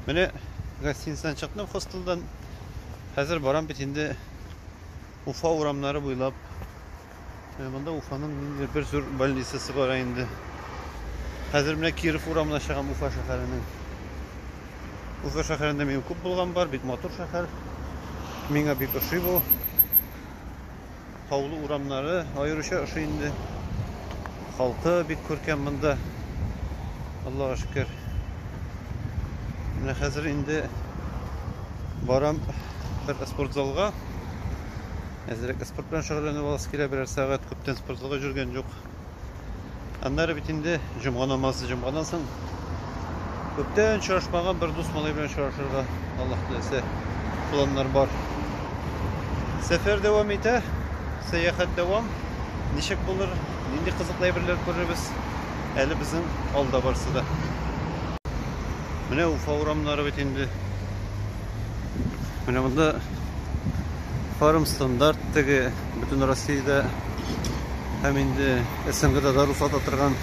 Mene gостиницадан чыктым хостелдан. Хәзер барам бит инде Уфа урамнары буйлап. Монда Уфаның бер зур больницасы бар инде. Хәзер менә Киров урамына чыгам Уфа шәһәренең. Уфа шәһәрендә мин күп булган бар, бик матур шәһәр. Миңа бик ошый бу. Һаулы урамнары аеруча ошый инде. Халкы бик күркәм монда. Аллаһка шөкер. Менә хәзер инде барам bir спортзалга. Әзрәк спорт белән шөгыльләнеп аласы килә, берәр сәгать күптән спортзалга йөргән юк. Аннары бит инде җомга намазы, җомгадан соң күптән чыгышмаган бер дус малай белән чыгышырга Аллаһ теләсә планнар бар. Сәфәр дәвам итә, сәяхәт дәвам. Ничек булыр, нинди кызыклы әйберләр күрербез? Әле безнең алда барсы да. Менә Уфа урамнары бит инде. Менә монда Фарм стандарт теге бөтен Россиядә һәм инде СНГда да рөхсәт торган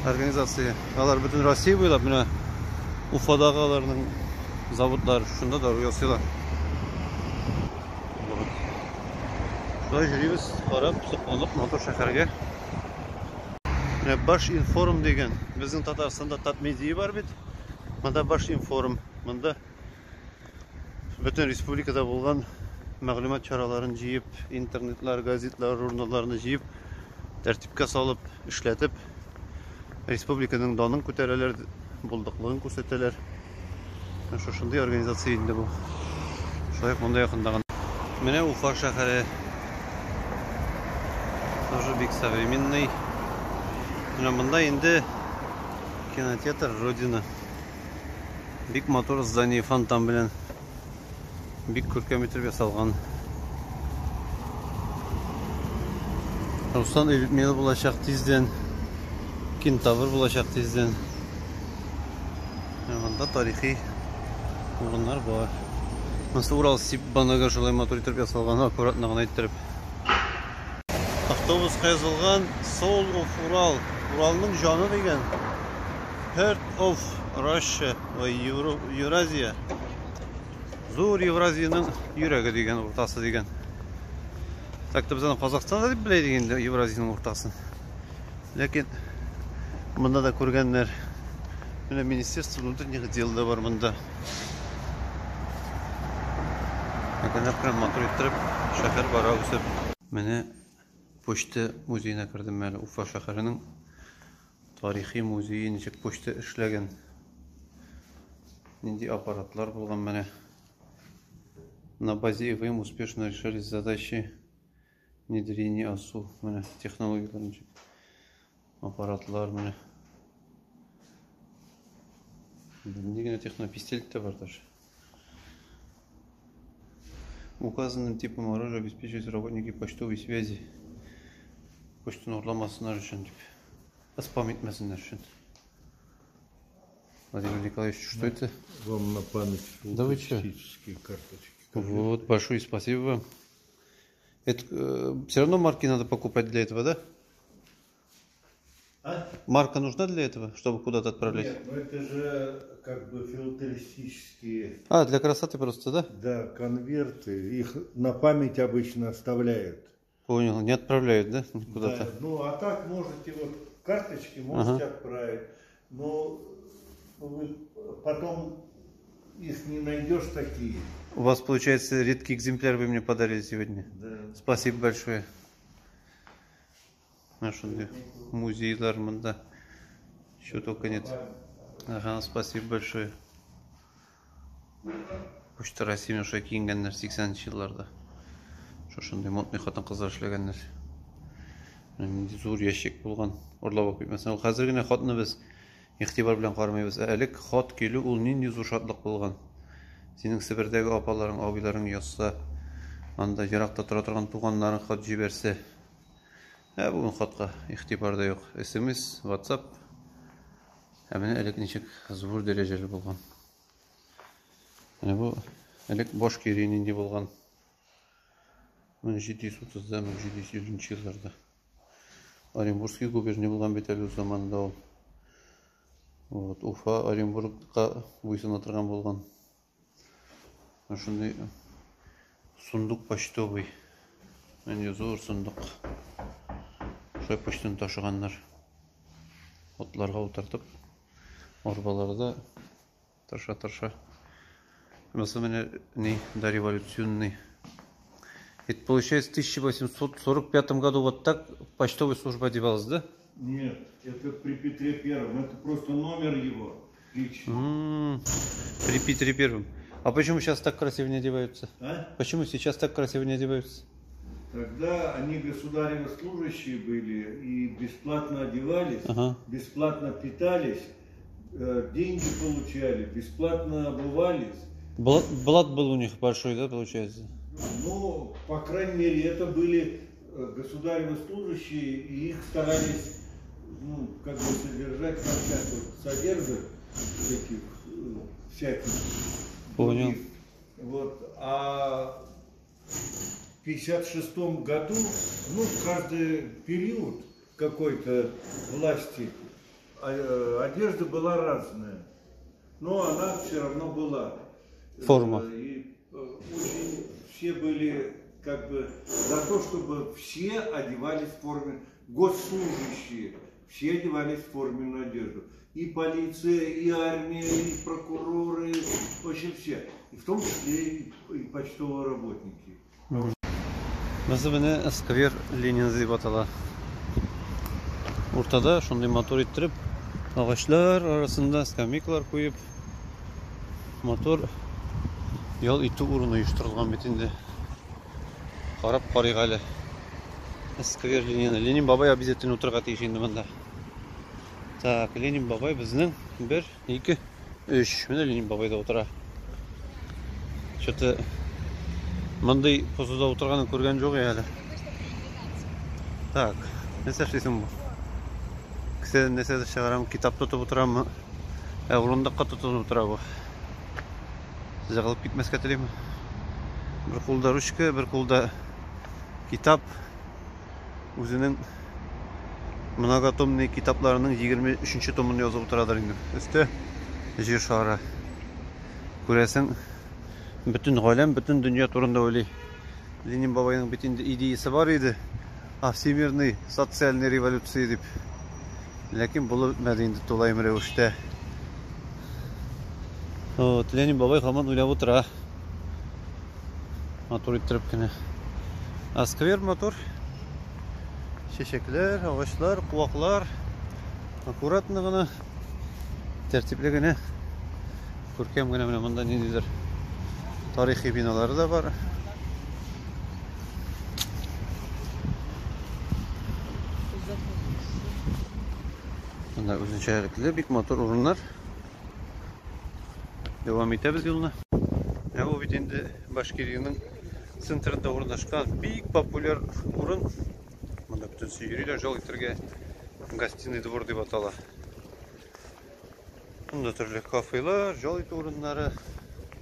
организация. Алар бөтен Россия буйлап менә Уфадагы аларның заводлары шунда да ясыйлар. Шулай йөрибез, карап, сокланып, матур шәһәргә. Менә Башинформ дигән безнең Татарстанда Татмедия бар бит. Монда Башинформ, монда бөтен республикада булган мәгълүмат чараларын җыеп, интернетлар, газетлар, журналларны җыеп, тәртипкә салып, эшләтеп, республиканың данын күтәрәләр, булдыклыгын күрсәтәләр. Шушындый организация инде бу. Шулай монда якындаган. Менә Уфа шәһәре. Тоже бик современный. Менә монда инде кинотеатр Родина. Бик матур здание, фонтан белән. Бик күркәм итеп ясалган. Рустан Элитмел булачак тиздән. Кентавр булачак тиздән. Монда тарихи урыннар бар. Монда Урал Сиббанага шулай матур итеп ясалган, аккуратно гына иттереп. Автобус язылган Soul of Ural. Уралның жаны дигән. Heart of Russia ва Евразия. Зур Евразияның йөрәге дигән, уртасы дигән. Так без аны Казакстанда дип беләйдек инде Евразияның уртасын. Ләкин монда да күргәннәр. Менә Министерство внутренних дел да бар монда. Прям матур иттереп шәһәр бара үсеп. Менә почта музеена кирдем әле, Уфа шәһәренең тарихи музее, ничек почта эшләгән. Нинди аппаратлар булган менә. На базе ИВМ успешно решались задачи внедрения АСУ. Менә технологиялар ничек. Аппаратлар менә. Нигә технопистель дә бар даже. Указанным типом оружия обеспечивают работники почтовой связи. Почтаны урламасыннар өчен дип. Спам итмәсеннәр өчен. Владимир Николаевич, что это? Вам на память фотографические карточки. Вот, большое спасибо вам. Это все равно марки надо покупать для этого, да? А? Марка нужна для этого, чтобы куда-то отправлять? Нет, ну это же как бы филателистические. А, для красоты просто, да? Да, конверты. Их на память обычно оставляют. Понял, не отправляют, да? Куда-то. Да, ну а так можете вот карточки можете отправить. Но вы потом их не найдешь такие. У вас, получается, редкий экземпляр вы мне подарили сегодня. Да. Спасибо большое. Наш музейлар монда. Еще только нет. Ага, спасибо большое. Почта Россия ошо кийингәннәр 80-нче елларда. Шушындай модный хатын-кызлар эшләгәннәр. Нинди зур ящик булган. Урлап алып китмәсен. Ул хәзер генә хатны без игътибар белән кармыйбыз. Элек хат килү ул нинди зур шатлык булган. Синең Себердәге апаларың, абыйларың язса, анда еракта тора торган туганнарың хат җибәрсә. Бүген хатка игътибар да юк. SMS, WhatsApp. Менә элек ничек зур дәрәҗәле булган. Менә бу элек Башкирия нинди булган. 1730-да, 1750 елларда. Оренбургский губерния булган бит әле заманда ул. Вот, Уфа, Оренбургқа буйсуна тұрған болған. Ошондай сундук почтовый. Мен зор сундук. Ошой почтаны ташыгандар. Отларга утартып, орбаларда тарша. Mesela не дореволюционный. Это получается в 1845 году вот так почтовая служба одевалась, да? Нет, это при Петре Первом. Это просто номер его личный. При Петре Первом. А почему сейчас так красиво не одеваются? А? Почему сейчас так красиво не одеваются? Тогда они государевы служащие были и бесплатно одевались, бесплатно питались, деньги получали, бесплатно обувались. Блат был у них большой, да, получается? Ну, по крайней мере, это были государевы служащие, и их старались, ну, как бы содержать, как сейчас вот содержат таких всяких. Понял. Вот, а в 1956 году, ну, каждый период какой-то власти одежда была разная, но она все равно была. Форма. И очень все были как бы за то, чтобы все одевались в форме, госслужащие, все одевались в форменную одежду. И полиция, и армия, и прокуроры, в общем все. И в том числе и почтовые работники. Mesela сквер Ленин дип атала. Уртада шундый мотор иттереп, агачлар арасында скамейкалар куеп, мотор ял итү урыны оештырылган бит инде. Карап карыйк әле. Сквер Ленин. Ленин бабай обязательно утырга тиеш инде монда. Так, Ленин бабай безнең 1, 2, 3. Менә Ленин бабай да утыра. Что-то мондай позуда утырганын көргән жок әле. Так, нәрсә эшлисең бу? Кесе нәрсә чыгарам, китап тотып утыраммы? Урындыкка тотып утыра бу. Жыгылып китмәскә телим. Бер кулда ручка, бер кулда китап. Үзенең многотомный китапларының 23-нче томын язып утырадыр инде. Өстә җир шары. Күрәсең, bütün галәм, bütün дөнья турында уйлый. Ленин бабайның бит инде идеясы бар иде. Всемирный социальный революция дип. Ләкин булып бетмәде инде тулайым рәвештә. Вот, Ленин бабай һаман уйлап утыра. Мотор иттереп кенә. Сквер мотор. Чәчәкләр, агачлар, куаклар. Аккуратно гына, тәртипле генә. Күркәм генә менә монда ниндидер тарихи биналары да бар. Монда үзенчәлекле бик мотор урыннар. Devam итәбез юлына. Бу бит инде Башкирияның центрында урнашкан бик популяр урын. Монда бүтән йөриләр, жол итәргә гостиный двор дип атала. Монда төрле кафелар, жол итү урыннары,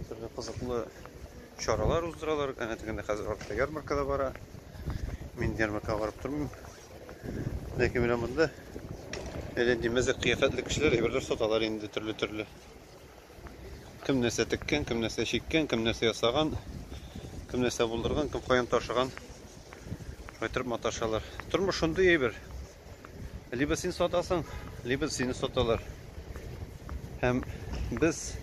төрле кызыклы чаралар уздыралар. Әнә тегендә хәзер артта ярмарка да бара. Мин ярмаркага барып тормыйм. Ләкин менә монда әле димәзәк кыяфәтле кешеләр әйберләр саталар инде төрле. Кем нәрсә теккән, кем нәрсә чиккән, кем нәрсә ясаган, кем нәрсә булдырган, кем каян ташыган. Шайтырып маташалар. Тормыш шундый әйбер. Либо син сатасың, либо сине саталар. Һәм без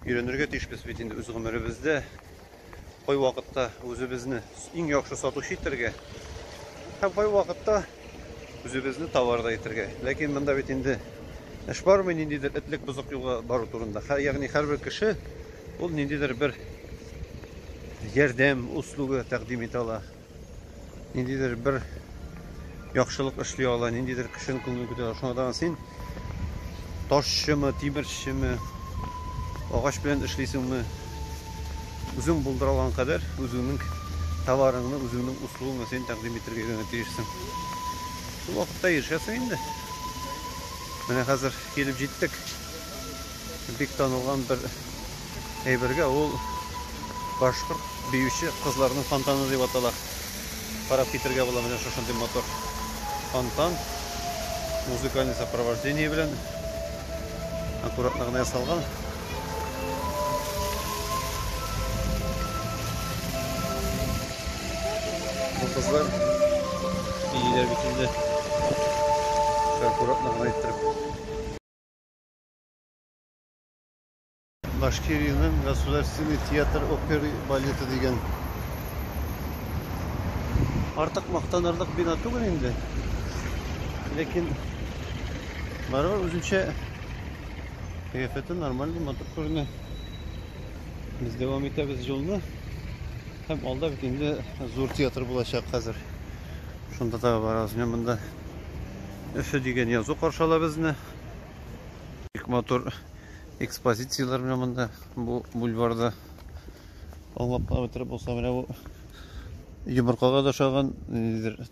өйрәнергә тиешбез бит инде үз гомеребездә. Кай вакытта үзебезне иң яхшы сатучы итәргә, һәм кай вакытта үзебезне товарда итәргә. Ләкин монда бит инде эш бармы ниндидер этлек бузык юлга бару турында. Ягъни һәрбер кеше ул ниндидер бер ярдәм услуга тәкъдим итә ала. Ниндидер бер яхшылык эшли ала, ниндидер кешенең күңелен күтәрә. Шуңа син ташчымы, тимерчеме, агач белән эшлисеңме, үзең булдыра алган кадәр үзеңнең товарыңны, үзеңнең услугыңны син тәкъдим итәргә генә тиешсең. Шул вакытта яшәсең инде. Менә хәзер килеп җиттек. Бик танылган бер әйбергә, ул башкорт биюче кызларның фонтаны дип атала. Карап китергә була менә шушындый мотор фонтан. Музыкальный сопровождение белән Аккуратно гына ясалган. Bu kızlar iyiler bitirdi. Аккуратно гына ettirip. Башкирияның государственный театр опера балеты деген артык мактанарлык бина түгел инде. Lekin baribir o'zuncha kayfiyati нормальный, motor ko'rinadi. Biz davom etamiz yo'lni. Hem olda bit endi zo'r teatr bo'lacak hozir. Shunda da boramiz. Men bunda Öfe degan yozuv qarshilab bizni. İlk motor ekspozitsiyalar bilan bunda bu bulvarda olmab o'tirib bo'lsa mana bu yumurqaga da o'xshagan,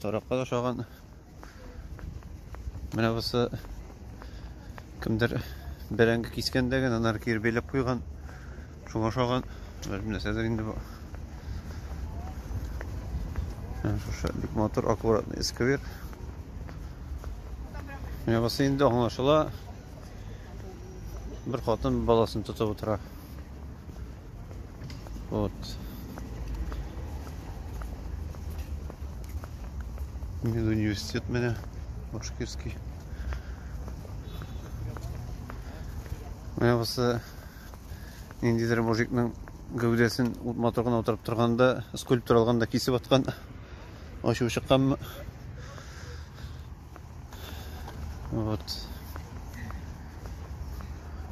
taraqqa da o'xshagan. Mana busi kimdir berengi kiskendegen anar kirbelep koygan. Şuna o'xshagan bir narsadir endi bu. Şushalik motor akkuratni eskiver. Mana busi endi anlaşıla bir xotin balasını tutib o'tira. Вот. Медуниверситет меня башкирский. Мен осы ендидер мужиктің гәүдесін моторға отырып тұрғанда, скульптор алғанда кесіп атқан ашуы шыққанмы. Вот.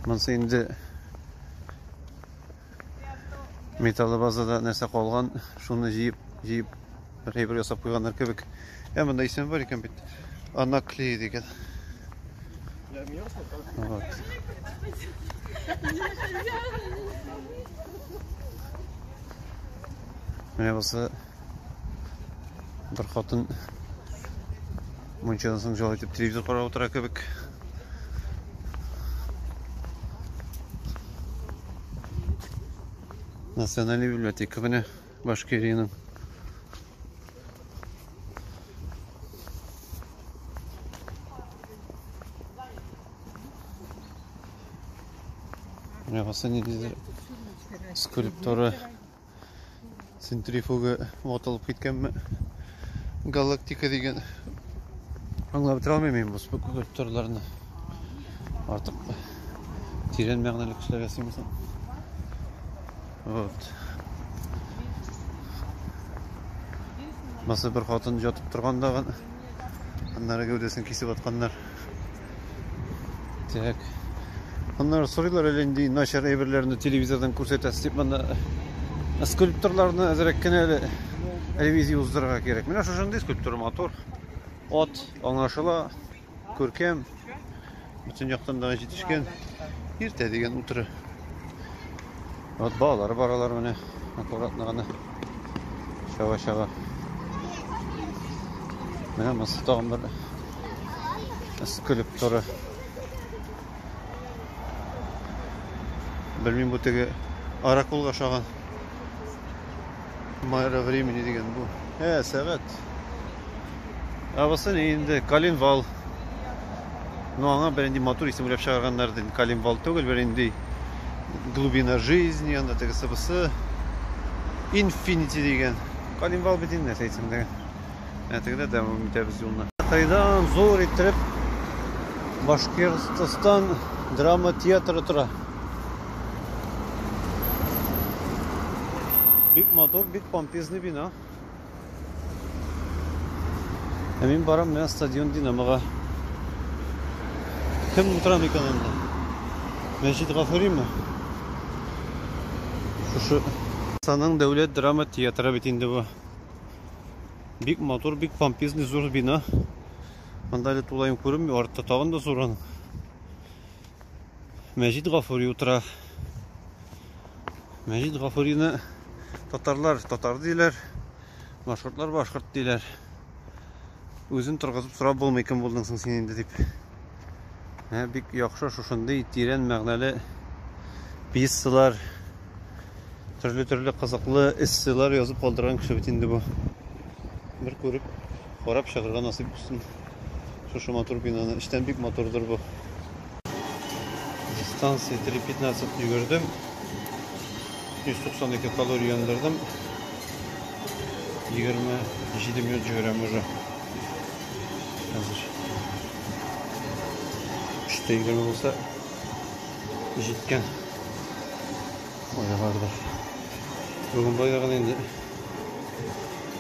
Мұнысы енді металлы базада нәрсе қалған, шуны жиып бір жасап қойғандар кебек. Мында исем бар екен бит. Ана клей деген. Вот. Міне болса бір қатын мұншадан соң жол етіп телевизор қарап отыра кебек. Национальный библиотека міне Башкирияның. Міне болса не дейді скульптора центрифуга оталып кеткенмі галактика деген аңлап тұра алмаймын бұл скульпторларны. Артық терең мағыналы кісілер жасаймын. Вот. Масы бір қатын жатып тұрғанда аннары гәүдесін кесіп атқандар. Так. Onlar soruyorlar elinde naşer evlerlerini televizörden көрсетәсіз деп мында скульпторларны әзерәккән әле телевизия уздырырга кирәк. Менә шушындый скульптор мотор. От аңлашыла күркәм бүтән яктан да җитешкән иртә дигән утыры. Вот балалар баралар менә аккуратно гына шава. Менә мосы тагын бер скульпторы. Bilmem bu tege Arakul aşağı Mayra времени деген bu. Evet. Avası neyinde Kalinval. Ну аңа беренди мотор исемлеп чыгарганнардын Kalinval түгел беренди глубина жизни анда теге сыбысы Infinity деген. Kalinval бит инде айтсам деген. Тегеде дәвам итәбез юлна. Кайдан зур итеп Башкортстан драма театры тора. Büyük motor, büyük pompezli bina. Emin baram ben stadion Dinamo'ga. Kim oturan mekanında? Mecid Gafuri mi? Şu Sanın Devlet Drama Tiyatrı bitinde bu. Büyük motor, büyük pompezli zor bina. Mandalya tulayım kurum, orta tağında zoran. Mecid Gafuri otura. Mecid Gafuri'ni Tatarlar Tatar deyler, Башкортлар Башкорт deyler. Өзін тұрғызып сұрап болмайкен болдыңсың сен енді деп. Бик яхшы шушындай тирән мәгънәле пьесалар, төрле кызыклы эсселар язып калдырган кеше бит инде бу. Бер күреп, карап чыгарга насыйп булсын. Шушы мотор бинаны, иштән бик мотордыр бу. Станция 3.15 yürüdüm. 192 kalori yandırdım. 27 minut yürüyorum уже. Hazır. 3'te 20 olsa жеткен. Oya vardır. Bugün bayağı indi.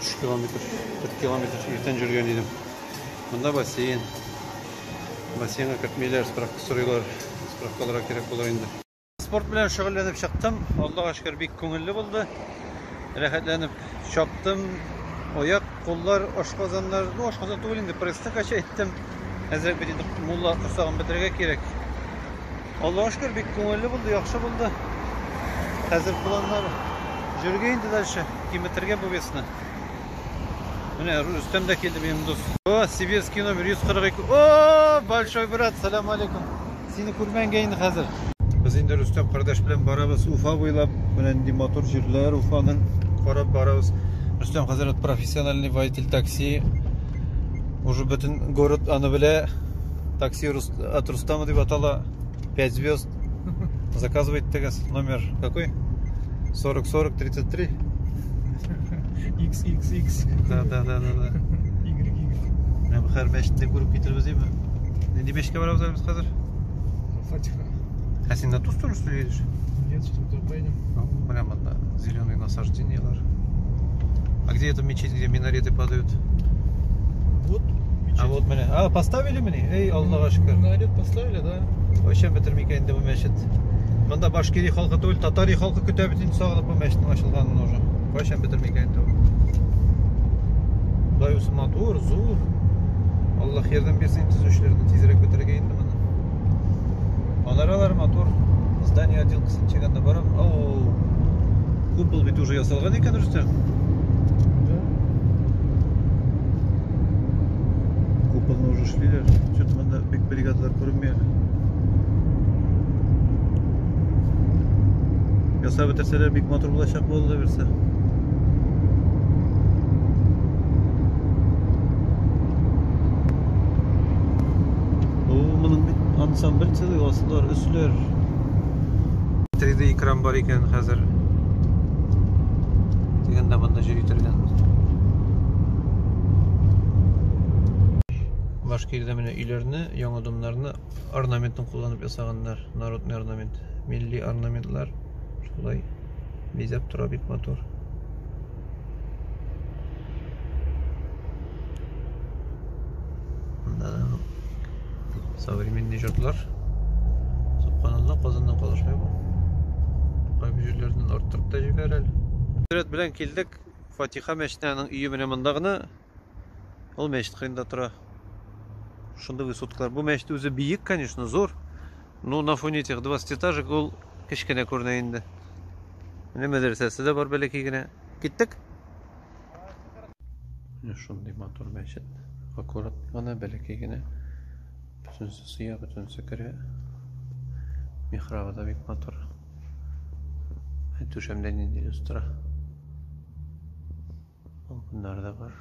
3 kilometre, 4 kilometre erten yürüyen idim. Bunda basseyn. Basseyinga kirtmeyler, spravka soruyorlar. Spravkalara gerek olur indi. Sport bilen şugullanıp çıktım. Allah'a şükür bek köngüllü buldu. Rahatlanıp çaptım. Oyak, kollar, oşqozanlar, oşqozan tuğul indi. Presne kaça ettim. Hazır bir mulla kursağın bitirge gerek. Allah'a şükür bek köngüllü buldu, yaxşı buldu. Hazır planlar jürge indi dalşı. Kimetrge bu besine. Mine Rüstem de geldi benim dost. O Sibirskiy номер 142. O большой брат, selam aleyküm. Seni kurban geldi hazır. Biz indi Rüstem kardeş bilen barabız Ufa boylap, bilen motor jirler Ufa'nın qarab barabız. Rüstem hazır profeссиональный водитель такси. Уже bütün город anı bile taksi от Рустама деп атала 5 звезд. Заказывает тегас номер какой? 40 33. XXX. Да. Ben bu her beşinde grup getiririz değil mi? Ne beşke var biz hazır? Фатиха. Ha sen de tuz turist üyedir. Нет, что туда поедем. Прямо да, зеленые насаждения. А где эта мечеть, где минареты падают? Вот. А вот меня. А, поставили меня? Ey Allah'a şükür. Минарет поставили, да? Hoşçakalın bitirmeyken de bu meşet. Bunda Başkiri halkı değil, Tatari halkı kütübetini sağlayıp bu meşetin açılganını hocam. Hoşçakalın bitirmeyken de bu. Dayısı motor, zor. Allah yerden bir siz işlerini tezerek bitireceğim de bana. Manaralar motor. Здание один кısım çıkanda baram. Oo. Kupol bit уже yasalgan ekan Rüstem. Да. Kupolni уже şliler. Что-то bunda bek brigaдаlar görünmüyor. Yasa bitirseler bek motor bulaşak boldu verse. Bunun bir ansambl çalıyor asıllar, üsler. 3D ekran var ekan hazır. Degende bunda jüritirgen. Başkirde mine üylerini, yan adımlarını ornamentin kullanıp yasaganlar. Narodny ornament, milli ornamentlar. Şulay bezep tura bek motor. Современный жұртлар. Subhanallah qozondan qolishmay bu. Qaybijilerden orttırıp da jiber әлі. Süret bilen keldik. Fatiha meşitinin үйі менен мындагыны. Ол meşit кыйында тура. Ушундай высоткалар. Bu meşit өзү бийик, конечно, зор. Но на фоне этих 20 этажек ол кичкене көрүнө энди. Міне медресеси да бар белекей генә. Кеттик. Ушундай мотор meşit. Аккуратный гана белекей генә. Bütünsü siyah, bütünsü kare. Mihrabı da büyük motor. Düşemden indi üstüne. Bunlar da var.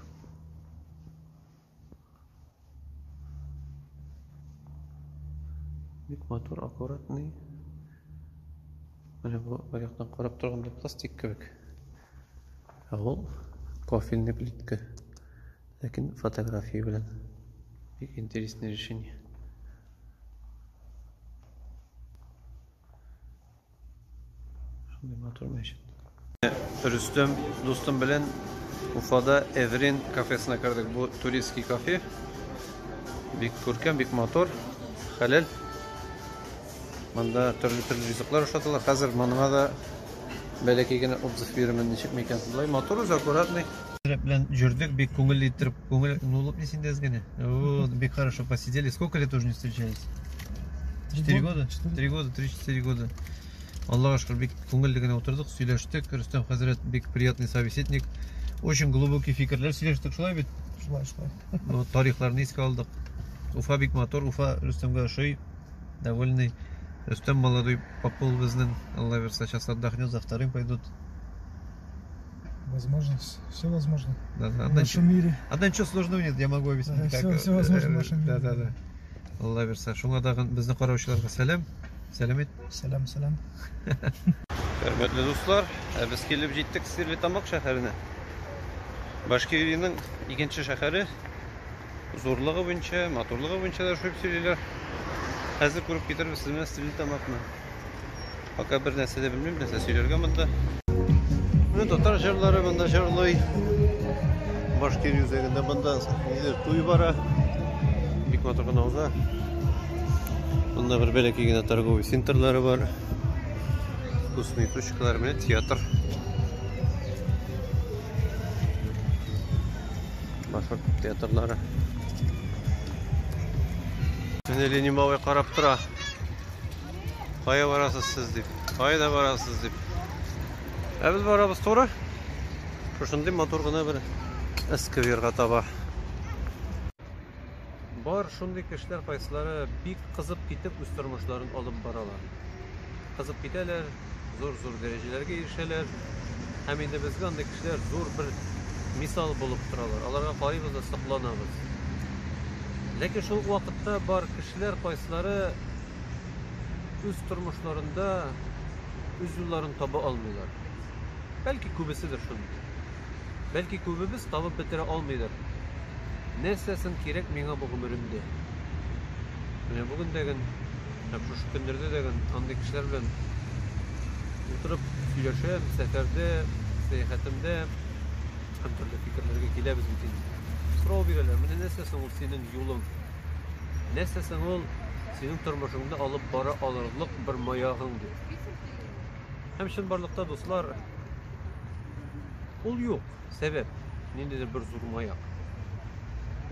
Büyük motor akkuratный. Böyle bu ayaktan qarab turganda plastik kebek. Ol кофельный плитка. Lakin fotoğrafiya bilen. Büyük интересное решение. Motor meşin. Rüstem dostum bilen Ufa'da Evren kafesine kardık. Bu turistski kafe. Bik kurken, bik motor. Halal. Manda türlü rızıklar uşatılar. Hazır manıma da belki yine obzif birimin çıkmayken bulay. Motor uzak akkuratный. Bilen жүрдük, bik көңіл ettirip, көңіл нулып не сендез гене. Вот, бик хорошо посидели. Сколько лет уже не встречались? 4 года? 4 года, 3-4 года. Allah'a şükür bir көңілдігіне oturduk, söyleştik. Rüstem Hazret bir приятный собеседник. Очень глубокие fikirler söyleştik. Şulay bit? Шулай. Tarihlerini eski aldık. Ufa bik motor, Ufa Rüstem'ga şoy довольный. Rüstem молодой попол bizden. Allah verse, сейчас отдохнет, за вторым пойдут. Возможно, все возможно. Да, В нашем мире. Одна ничего сложного нет, я могу объяснить. Все возможно в нашем мире. Да. Allah verse. Şuna da bizden qaravçılarga selam. Selamet. Selam selam. Hürmetli dostlar, biz kelip jettik Stерлitamak şäherine. Başkiri'nin ikinci şäheri. Zorluğu boyunça, motorluğu boyunça da şöp söyleyler. Hazır kurup getirip sizime Stерлitamak'ны. Fakat bir нәрсе de bilmem, нәрсе söylерге bunda. Bunu tutar jarlары bunda jarlay. Başkiri üzerinde bunda туй bara. Bik motorgun olsa. Bunda bir belki yine торговый центрлары var. Вкусные точкалар менен театр. Башка театрлары. Мен эле немавай карап тура. Кая барасыз сиз деп. Кайда барасыз деп. Биз барабыз туура. Ошондой мотор гана бир эскаверга таба. Бар шундый кешеләр кайсылары бик кызып китеп үз тормышларын алып баралар. Кызып китәләр, зур дәрәҗәләргә ирешәләр. Һәм инде безгә андый кешеләр зур бер мисал булып торалар. Аларга карыйбыз да сокланабыз. Ләкин шул вакытта бар кешеләр кайсылары үз тормышларында үз юлларын таба алмыйлар. Бәлки күбеседер шундый. Бәлки күбебез табып бетерә алмыйдыр. Нәрсәсен кирәк миңа бу гомеремдә? Менә бүген дәген, шушы көндәрдә дәген андый кешеләр белән утырып сөйләшәм, сәфәрдә, сәяхәтемдә һәм төрле фикерләргә киләбез бит инде. Сорау бирәләр, менә нәрсәсен ул синең юлың? Нәрсәсен ул синең тормышыңда алып бара алырлык бер маягың дип. Һәм чынбарлыкта дуслар, ул юк, сәбәп, ниндидер бер зур маяк.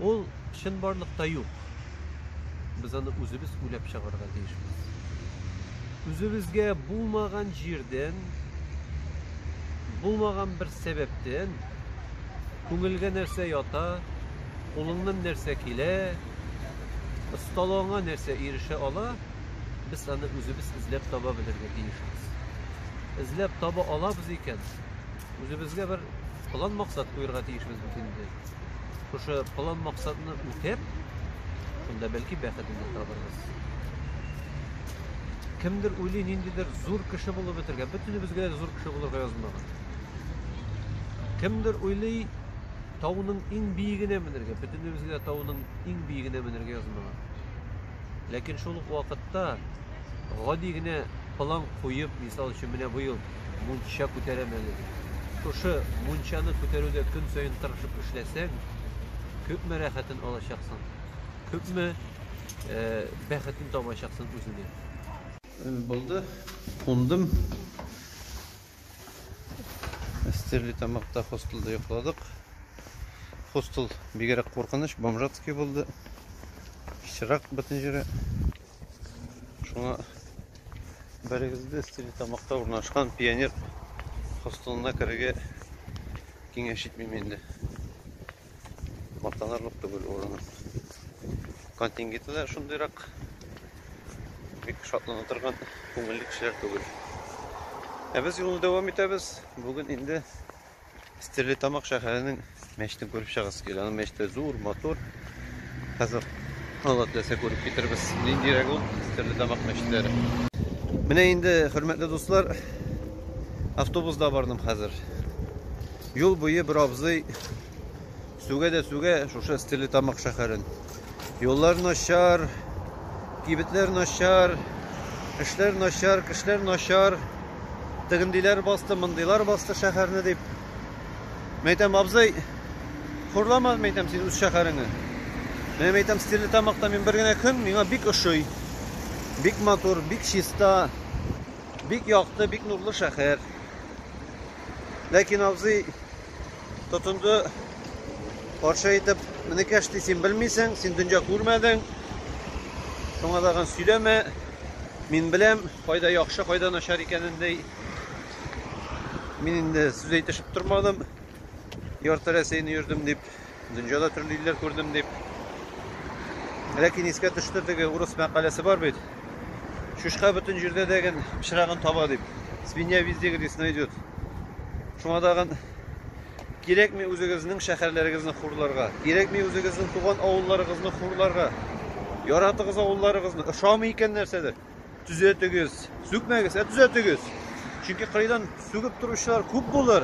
Ул чынбарлыкта юк. Biz аны үзебез уйлап чыгарга тиешбез. Үзебезгә булмаган җирдән, булмаган бер сәбәптән күңелгә нәрсә ята, кулыңнан нәрсә килә, осталыгыңа нәрсә ирешә ала, без аны үзебез эзләп таба белергә тиешбез. Эзләп таба алабыз икән, үзебезгә бер план максат куярга тиешбез бит инде. Шушы план максатны үтәп, шунда бәлки бәхетне табарбыз. Кемдер уйлый, ниндидер зур кеше булып бетергән, бөтенебезгә зур кеше булырга язмаган. Кемдер уйлый, тауның иң биегенә менергә, бөтенебезгә тауның иң биегенә менергә язмаган. Ләкин шул ук вакытта гади генә план куеп, мисал өчен менә бу ел мунча күтәрәм әле. Шушы мунчаны күтәрүдә көн саен тырышып эшләсәң, күпме рәхәтен алачаксың, күпме бәхетен табачаксың үзеңә. Булды, кундым. Стерлитамакта хостелда йокладык. Хостел бигрәк куркыныч, бомжатский булды. Кичерәк бөтен җире. Шуңа берегездә Стерлитамакта урнашкан пионер хостелына керергә киңәш итмим инде. Мактанарлык түгел урыны. Контингенты да шундыйрак. Бик шатланып торган күңелле кешеләр түгел. Без юлны дәвам итәбез. Бүген инде Стерлитамак шәһәренең мәчетен күреп чыгасы килә. Аның мәчете зур, мотор. Хәзер Алла теләсә күреп китербез. Ниндирәк ул Стерлитамак мәчетләре. Менә инде, хөрмәтле дуслар, автобуста бардым хәзер. Юл буе бер абзый сүгә шушы Стерлитамак шәһәрен. Юллар начар, кибетләр начар, эшләр начар, кешеләр начар. Тыгындилар басты, мындыйлар басты шәһәрне дип. Мәйтәм абзый, хурлама мәйтәм син үз шәһәреңне. Мен мәйтәм Стерлитамакта мин бер генә көн миңа бик ошый. Бик матур, бик чиста, бик якты, бик нурлы шәһәр. Ләкин абзый тотынды каршы әйтеп, минекәшти син белмисең, син дөнья күрмәдең. Шуңа даган сөйләмә. Мин беләм, кайда яхшы, кайда начар икәнен дә. Мин инде сүз әйтешеп тормадым. Ярты Рәсәйне йөрдем дип, дөньяда төрле илләр күрдем дип. Ләкин искә төште теге урыс мәкаләсе бар бит. Шушка бөтен җирдә дәгән пычрагын таба дип. Свинья везде грязь найдет. Шуңа даган кирәкми үзегезнең шәһәрләрегезне хурларга, кирәкми үзегезнең туган авылларыгызны хурларга. Яратыгыз авылларыгызны, ошамый икән нәрсәдер. Düzeltiniz. Sökmeyiz, düzeltiniz. Çünkü kıyıdan söküp duruşlar көп bulur.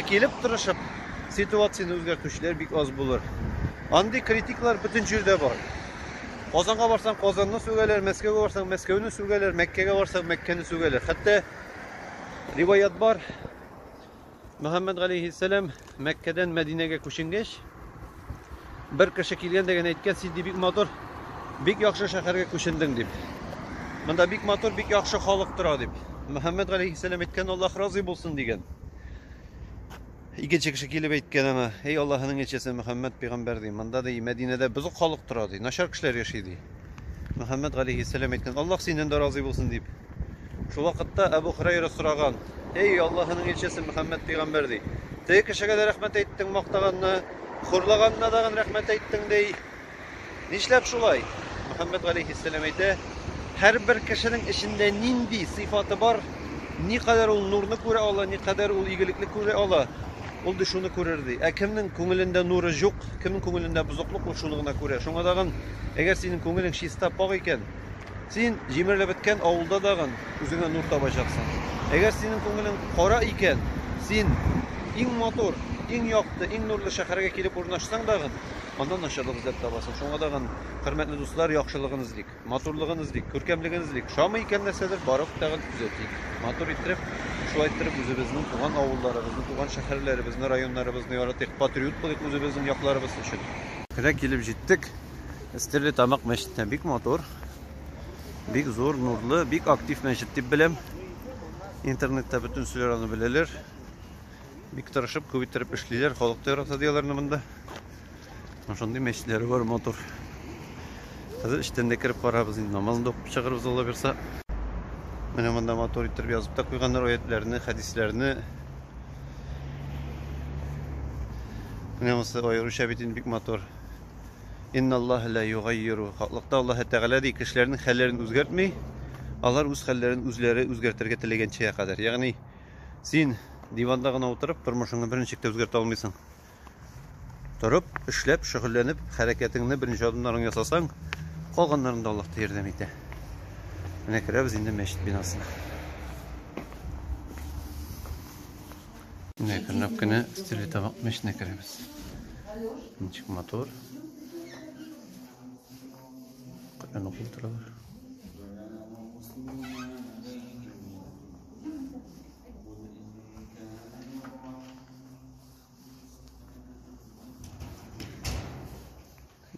Kelip duruşup situasyonu özgertişler bik az bulur. Andi kritikler bütün yerde var. Kazan'a varsan Kazan'ını sögeler, Mekke'ye varsan Mekke'ni sögeler, Mekke'ye varsan Mekke'ni sögeler. Hatta rivayet var. Muhammed Aleyhisselam Mekke'den Medine'ye koşungeç. Bir kişi kelgen degen aytgan, "Siz bik motor, bik yaxshi shaharga ko'chinding" deb. Bunda bik motor, bik yaxshi xalq turadi deb. Muhammed Aleyhisselam aytgan, "Alloh rozi bo'lsin" degan. İkinci kişi kelib aytgan ama, "Ey Allah'ın elchisi Muhammed peygamber deyim. Bunda da Medine'de buzuq xalq turadi, nashar kishilar yashaydi." Muhammed Aleyhisselam aytgan, "Allah senden de rozi bo'lsin" deb. Şu vaqtda Abu Hurayra so'ragan, "Ey Allah'ın elchisi Muhammed peygamber dey. Tek kishiga da rahmat aytding, maqtaganni, xurlaganna dag'an rahmat aytding dey. Nishlab şulay?" Muhammed Aleyhisselam aytdi, "Her bir kişinin içinde nindi sıfatı var, ne kadar ol nurunu göre ala, ne kadar ol iyilikli göre ala, ol da şunu görerdi. Kimnin ko'nglinde nuru yok, kimnin ko'nglinde buzuqluk ol şunuguna göre. Şoňa dagın, eger senin ko'ngling şista pak eken, sen jimirlep bitken avulda dagın özüňe nur tapajaksın. Eger senin ko'ngling qora eken, sen eng motor, eng yoqti, eng nurlu shaharga kelip o'rnashsang dagın, ondan naşarlyk izlep taparsın. Şoňa dagın, hürmetli dostlar, ýakşylygyňyzlyk, maturlygyňyzlyk, körkemligiňizlik, şamy eken näsedir, baryp dagın düzeltdik. Motor ittirip, şu ayttirip özübizniň tugan awullarybızny, tugan şäherlerimizni, raýonlarybyzny ýaratyk, patriot bolyk özübizniň ýaklarybız üçin. Kire kelip jetdik. Istirli tamak meşitine bik motor, bik zor, nurlu, bik aktif meşit dip bilem. İnternette bütün süler onu bileler. Bik tırışıp, köbüttirip işliler, halykta ýarata diýerlerni bunda. Şonday meşitleri var motor. Hazır işten de kirip barabız, namazını da okup çağırыбыз ola berse. Mene bunda motor ittirip yazıp da koyganlar ayetlerini, hadislerini. Mene musa ayırışa bitin bik motor. İnna Allah la yugayyiru. Halykda Allah Teala di kişilerin hallerini özgertmey. Alар öz hallerini özleri özgertirge tilegençeye kadar. Yani sen divanda gana oturup turmuşyňy birinçikde özgerte almaýsyň. Turup, işlep, şöhüllenip, hareketini birinci adımlarını yasasan, kalganlarını da Allah'ta yardım eder. Ne kiremiz indi meşit binasına. Ne kirnap kine stili tabak meşit ne kiremiz. Çık motor. Kaçan okul turalar.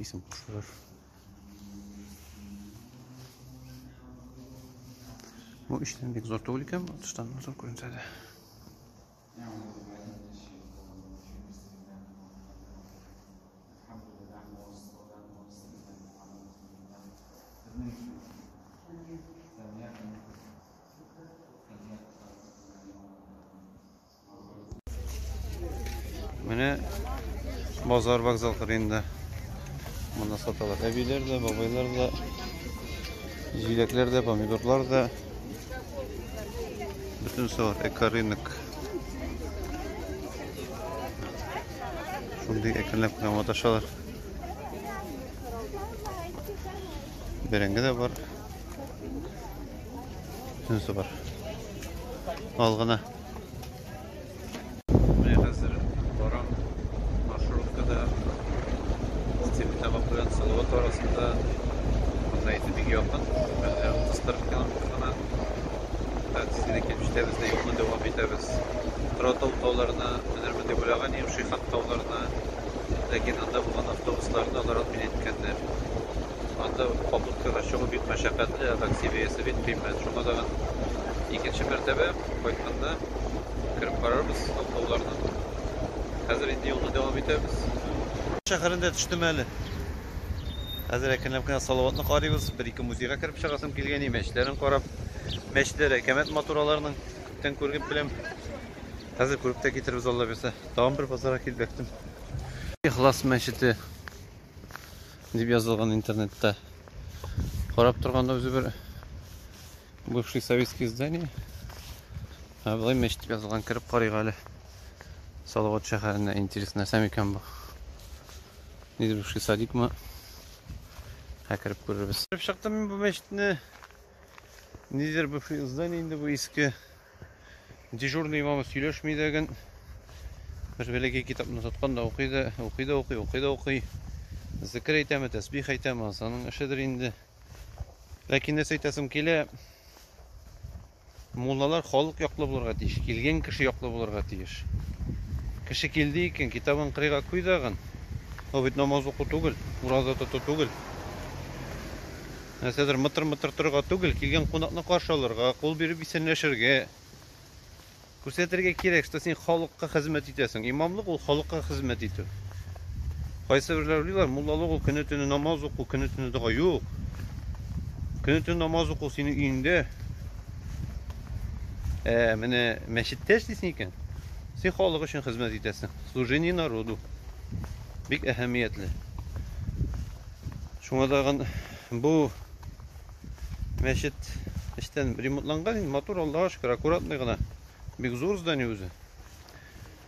İsim kuşlar. Bu işten pek zor değil iken atıştan zor görünse de. Mene bazar vokzal kırıyında bunda satalar. Ebiler de, babaylar da, jilekler de, pomidorlar da, bütün sor, ekarınık. Şimdi ekinlep kıyama taşalar. Berenge de var. Bütün sor var. Algına. Salavat arasında neydi bir yakın. Ben 30 kilometreden tatile geçmişlerimiz de yoluna devam ederiz. Trotol tağlarına, önermede bulagan Yemşihat tağlarına, lakin anda bulan avtobuslarını alarak binetkenler. Anda kabul kıraşığı bir meşakkatli taksi seviyesi bitmeymen. Şuna da ikinci mertebe koyduğunda kırıp kararız tağlarına. Hazır indi yoluna devam ederiz. Şehirinde düştüm eli. Hazır ekinlerken salavatını qarayız. Bir-iki müziğe kirip çıgasım kelgen meşitlerini qarap, meşitlere, kemet maturalarının küpten көрgep bilem. Hazır көрüp de getiribiz Allah berse. Dağım bir pazara kelbektim. İhlas meşiti dip yazılgan internette. Qarap turganda özü bir bывший советский здание. Bulay meşit yazılgan kirip qaraygaly. Salavat şäherine интересный näsem eken bu. Nedir bывший садик mi? Kirip görürüz. Kirip çıktım bu meşitini Nedir bu здание indi bu eski дежурный имамы сөйлешмей деген bir белеге китапны тоткан да укый. Зикр әйтәме, тәсбих әйтәме, аның эшедер инде. Ләкин нәрсә әйтәсем килә, муллалар халык яклы булырга тиеш, килгән кеше яклы булырга тиеш. Кеше килде икән, китабын кырыйга куйдаган. Ул бит намаз уку түгел, ураза тоту түгел. Нәрсәдер мытыр торырга түгел, килгән кунакны каршы алырга, кул биреп исәнләшергә. Күрсәтергә кирәк, что син халыкка хезмәт итәсең. Имамлык ул халыкка хезмәт итү. Кайсы бирләр уйлыйлар, муллалык ул көне-төне намаз уку, көне-төне дуа юк. Көне-төне намаз уку синең өеңдә. Менә мәчеттә эшлисең икән. Син халык өчен хезмәт итәсең. Служение народу. Бик әһәмиятле. Шуңа дагы бу мәчет эштән ремонтланган, мотор Аллаһка шөкер, аккуратный гына. Бик зур здание үзе.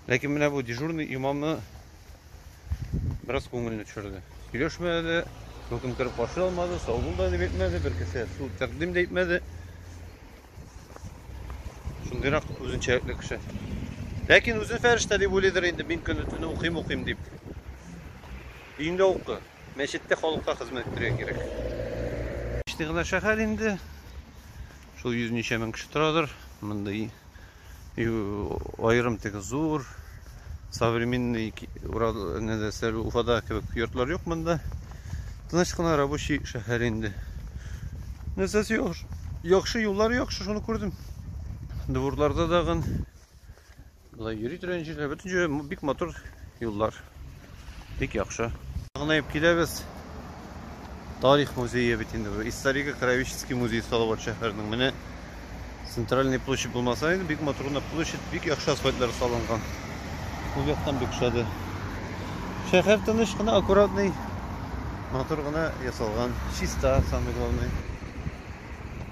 Ләкин менә бу дежурный имамны biraz күңелне төшерде. Сөйләшмәде, хөкем киреп каршы алмады, сау бул да дип әйтмәде, бер кеше су тәкъдим дә әйтмәде. Шундыйрак үзенчәлекле кеше. Ләкин үзен фәрештә дип уйлыйдыр инде, мин көне-төне укыйм дип. Өендә укы, мәчеттә халыкка хезмәт итәргә кирәк. Иштигъла шәһәр инде. Шул 100 ничә мең кеше торадыр. Монда айрым теге зур, современный Уфада кебек йортлар юк монда. Тыныч кына рабочий шәһәр инде. Нәрсәсе яхшы, юллар яхшы, шуны күрдем. Дворларда дагы булай йөри торган җирләр, бөтен җир бик матур юллар. Бик яхшы. Гынайып киләбез. Тарих музее бит инде бу. Историко-краеведческий музей Салават шәһәренең. Менә Центральный площадь булмаса инде бик матур площадь, бик яхшы асфальтлар салынган. Бу яктан бик шады. Шәһәр тыныч кына, аккуратный, матур гына ясалган. Чиста, самый главный.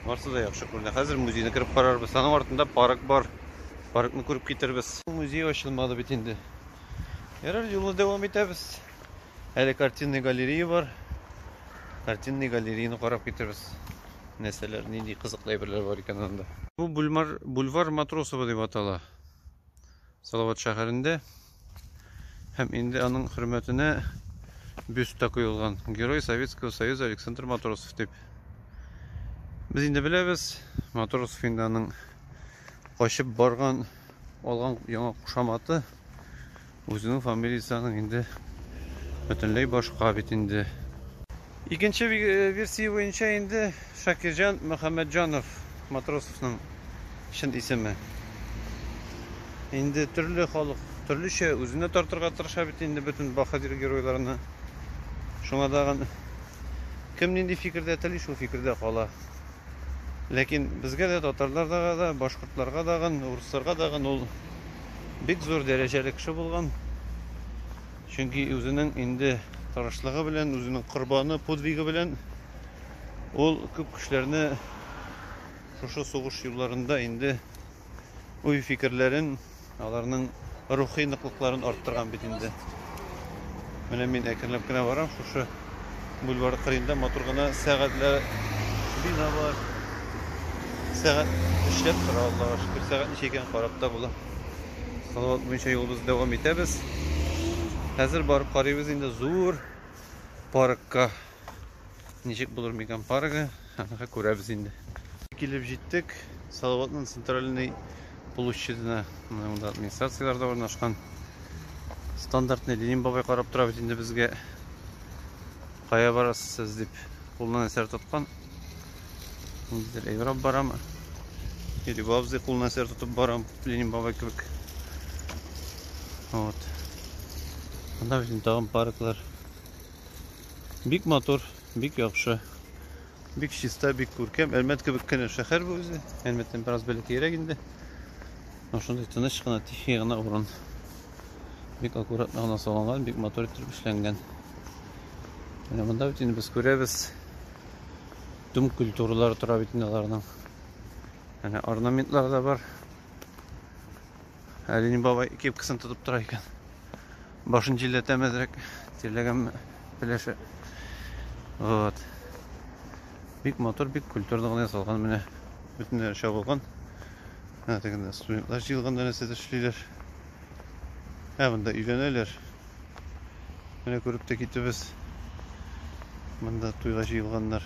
Барсы да яхшы күренә. Хәзер музейны кирип карарбыз. Аның артында парк бар. Паркны күреп китербез. Музей ачылмады бит инде. Ярар, юлны дәвам итәбез. Әле картинный галерея бар. Картинный галереяны карап китербез. Нәрсәләр, нинди кызыклы әйберләр бар икән анда. Бу бульвар Матросова дип атала. Салават шәһәрендә. Һәм инде аның хөрмәтенә бюст куелган. Герой Советского Союза Александр Матросов дип. Без инде беләбез, Матросов инде аның качып барган, алган яңа кушаматы үзенең фамилиясының инде бөтенләй башка бит инде. Икенче версия буенча инде Шакирҗан Мөхәммәтҗанов Матросовның чын исеме. Инде төрле халык, төрлечә үзенә тартырга тырыша бит инде бөтен баһадир геройларны. Шуңа дагы кем нинди фикердә тели, шул фикердә кала. Ләкин безгә дә, татарларга да, башкортларга да, урысларга да ул бик зур дәрәҗәле кеше булган. Чөнки үзенең инде тырышлыгы белән, үзенең корбаны, подвиги белән ул күп кешеләрне шушы сугыш юлларында инде уй фикерләрен, аларның рухи ныклыкларын арттырган бит инде. Менә мин әкренләп кенә барам, шушы бульвар кырыенда матур гына сәгатьләр бина бар. Сәгать эшләп тора, Аллаһка шөкер, сәгать ничә икән карап та була. Салават буенча юлыбызны дәвам итәбез. Хәзер барып карыйбыз инде зур паркка. Ничек булыр микән паркы? Аны күрәбез инде. Килеп җиттек Салаватның центральный площадьына. Монда администрациялар да урнашкан. Стандартный Ленин бабай карап тора бит инде безгә. Кая барасыз дип кулдан әсәр тоткан. Инде әйрәп барам. Или бабзы кулдан әсәр тотып барам, Ленин бабай кебек. Вот. Анда бит тагын парклар. Бик матур, бик яхшы. Бик чиста, бик күркәм. Әлмәт кебек кенә шәһәр бу үзе. Әлмәттән бераз бәләкәйрәк инде. Шундай тыныч кына, тихий гына урын. Бик аккуратно гына салынган, бик матур итеп эшләнгән. Менә монда бит инде без күрәбез. Дум культуралар тора бит инде аларның. Менә орнаментлар да бар. Ленин бабай кепкасын тотып тора икән. Башын җилләтәмәдрәк, тирләгән пләше. Вот. Бик матур, бик культурный гына ясалган менә Bütünleri şey olgan. Ha, tegende studentlar jilganda näse işliler. Ha, bunda үйleneler. Mene görüp de kitibiz. Bunda tuyga jilganlar.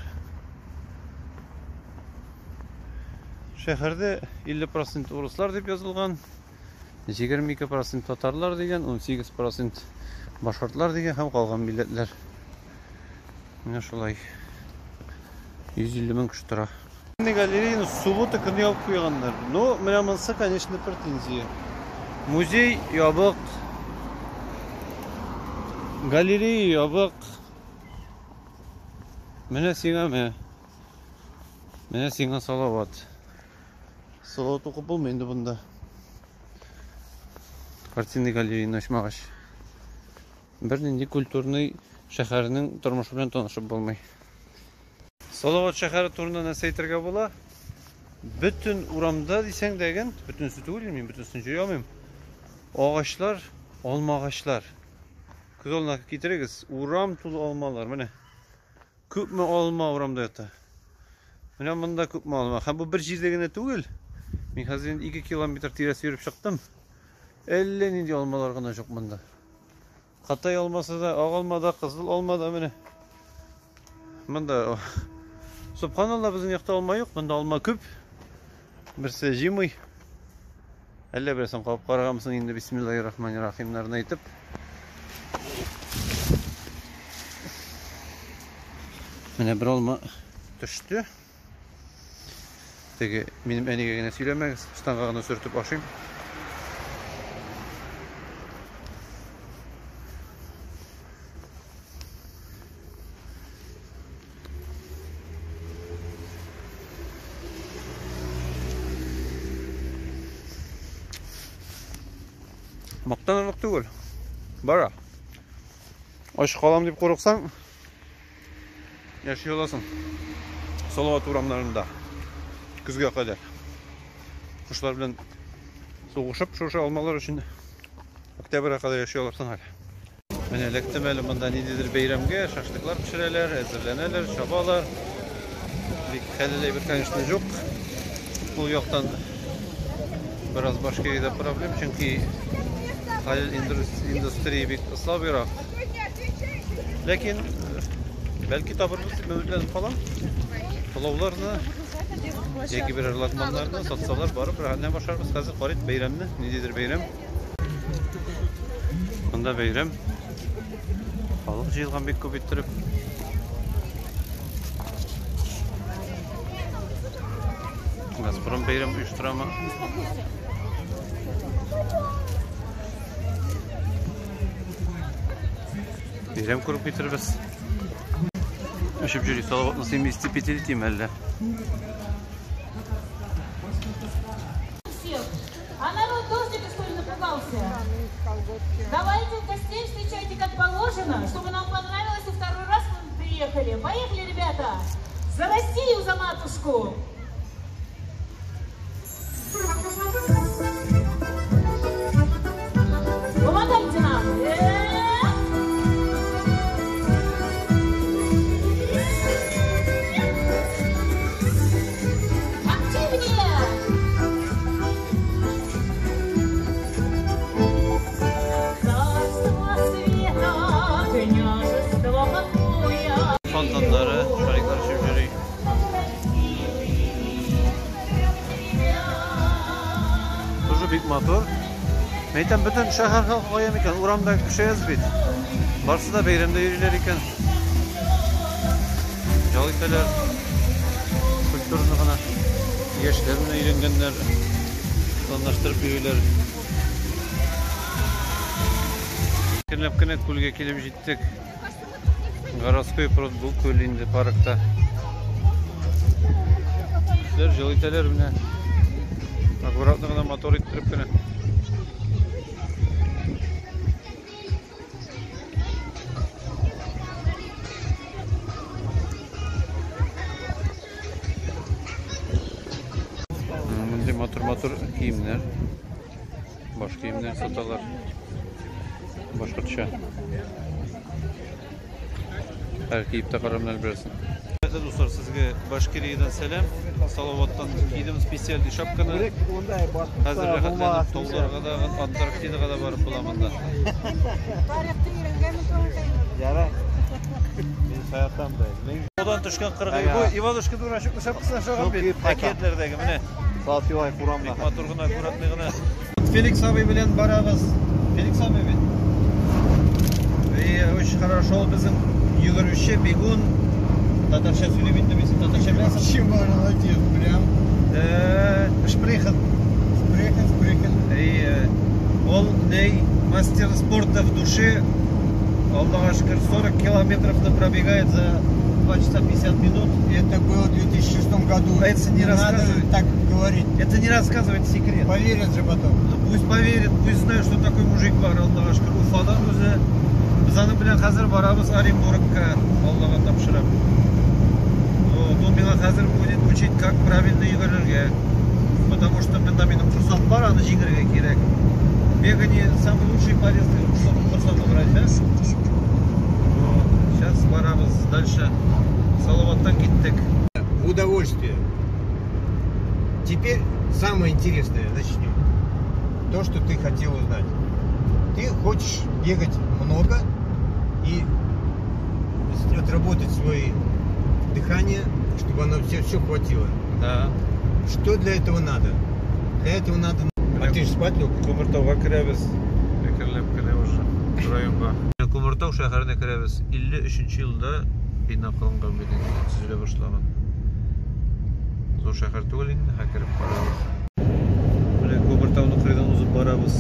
Şehirde 50% Ruslar dep yazılgan. 22% Tatarlar degen, 18% Başkırtlar degen hem kalgan milletler. Mene şolay 150 ming kişi tura. Галереяны суббота күні алып қойғандар. Но, мына мынсы, конечно, претензия. Музей ябық. Галерея ябық. Мына сеңа ме. Мына сеңа салават. Салават оқып болмайды бұнда. Картинный галереяны ашмағаш. Бірден культурный шәһәрнең тормышы белән танышып болмай. Салават шәһәре турында нәрсә әйтергә була? Bütün урамда дисәң дәген, bütün түгел, мин бүтүнсен җыямыйм. Агачлар, алма агачлар. Күзална китерегез, урам тулы алмалар, менә. Күпме алма урамда ята. Менә монда күпме алма. Һәм бу бер җирдә генә түгел. Мин хәзер 2 километр тирәсе йөреп чыктым. Әллә нинди алмалар гына юк монда. Катай алмасы да, ак алма да, кызыл алма да менә. Монда Subhanallah bizim yakta alma yok. Bunda alma küp. Birse jimmy. Elle birsen kapıp karagamsın indi Bismillahirrahmanirrahimlerini aytıp. Mene bir alma düştü. Peki benim enige gene söylemek. Stangağını sürtüp aşayım. Maqtanırlık түгел. Бара. Aç kalam deyip koruksan yaşay olasın. Salavat uğramlarında. Күзгә kadar. Kuşlar bilen soğuşup şoşa almalar için oktябрьгә kadar yaşay olasın hala. Mene elektemeli bunda nididir beyramga şaşlıklar pişireler, ezirleneler, çabalar. Bir kelile bir kanışlı yok. Bu yoktan biraz başka yerde problem çünkü halil industriyi bir ıslah. Lakin belki tabırımız mevcutlarını falan Palavlarını yeki bir arılatmanlarını satsalar barıp rahatına başarımız hazır qarit beyramni. Nididir beyram? Bunda beyram. Hалық жиылған бек көп еттіріп. Газпром бейрам ұйыштырама. Бейрам көріп кетірбіз. Үшіп жүрі салават насым естіп етелетейм әлі. А народ дождика, что ли, напугался? Давайте гостей встречайте как положено, чтобы нам понравилось и второй раз мы приехали. Поехали, ребята! За Россию, за матушку! Помогайте нам! Fontanları, şarikları şimşiri. Дуже büyük motor. Meyten bütün şehir halkı koyam iken, uğramda küşeyez bit. Barsı da beyrimde yürüler iken. Jaliteler, kültürünü gana, yeşlerini eğlengenler, anlaştırıp yürüler. Kine kulge kelip jittik. Городской пруд был көлінде паркта. Кісілер жылыталар міне. Аккуратно ғана мотор еттіріп кіне. Мындай мотор киімдер. Баш киімдер саталар. Башқұртша. Her keyifte karamlar bilirsin. Evet dostlar, sizge Başkiriye'den selam. Salavat'tan giydiğimiz spesiyaldi şapkаны. Hazır rahatlanıp tavlarga da, Antarktida'ga da barıp bulamanda. Yara. Men sayattam da. Odan düşken qırgıy. Bu Ivanushka Durashukni şapkasına şoğan bir paketlerdeki mine. Saltivay kuramla. Motorguna akkuratligini. Felix abi bilen barabız. Felix abi bilen. Ve очень хорошо bizim yuguruşu Begun. Tatarcha söyleyebildi misin? Tatarcha bilensin? Вообще молодец, прям. Sprechen. Спрехен. Он ней мастер спорта в душе. Аллаха шкыр 40 километров пробегает за 2 часа 50 минут. Это было в 2006 году. Это не рассказывает. Так говорить. Это не рассказывает секрет. Поверят же потом. Пусть поверит, пусть знает, что такой мужик бар. Аллаха шкыр. Уфадан өзі. Biz anı bilen hazır barabız Оренбургка. Аллаха тапшырам. Он меня hazır будет учить, как правильно играть. Потому что менің курсам бар, аны жеңерге керек. Бегание самый лучший полезный курсам брать, да? Вот. Сейчас барабыз дальше. Салаваттан киттик. В удовольствие. Теперь самое интересное начнем. То, что ты хотел узнать. Ты хочешь бегать много и отработать свои дыхание, чтобы оно все хватило. Да. Что для этого надо? Для этого надо... А ты же спать лег? Kumurtauga kiremiz. Bekirlep kine уже rayonga. Kumurtau şäherine kiremiz. 53-nji ýylda bina kılıngan bilen tüzüle başlagan. Zor şäher tügel indi, kirip barabız. Mine Kumurtauny kyrdan uzup barabız.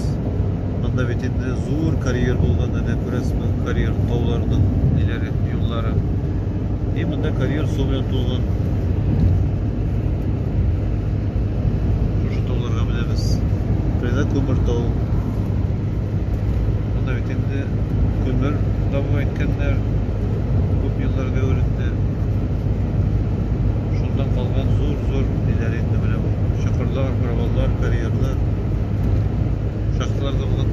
Anda betinde zor kariyer bolganda ne köresmi? Kariyer tawlarynyň ileri ýollary. Munda kariyer sow bilen tolgan. Preda Kumurtau. Onda bitinde günler davam etkenler köp yıllar döwründe şundan kalgan zor ileri indi bilen. Şaharlar, karavallar, kariyerler. Şahtalarda bulan